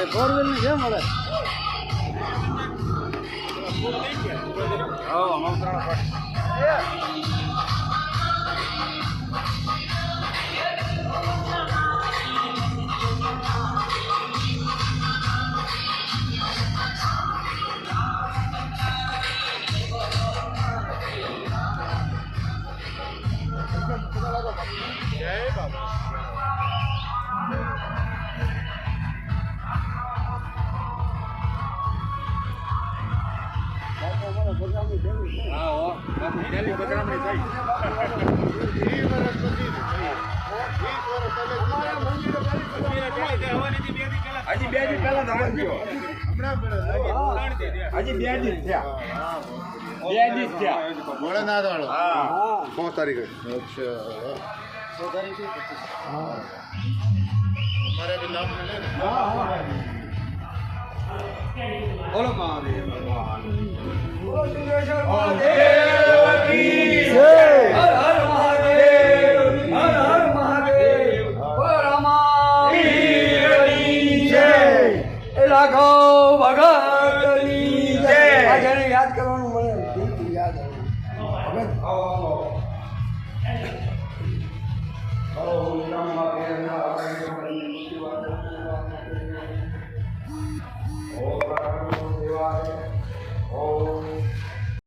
four wheel ની છે મળે હજી 2 દી પહેલા તો બન્યો હજી 2 દી થયા 2 દી થયા ભોળાનાથ વાળો હા 5 તારીખે અચ્છા 6 તારીખે હા અમારે भी नाम मिले હા बोलो महादेव भगवान બોલો સિદ્ધેશ્વર મહાદેવ કી જય હર હર મહાદેવ હર હર મહાદેવ પરમાવીરની જય એ લાખો ભગતની જય આને યાદ કરવાનું મને બિલકુલ યાદ આવે ભગત આવો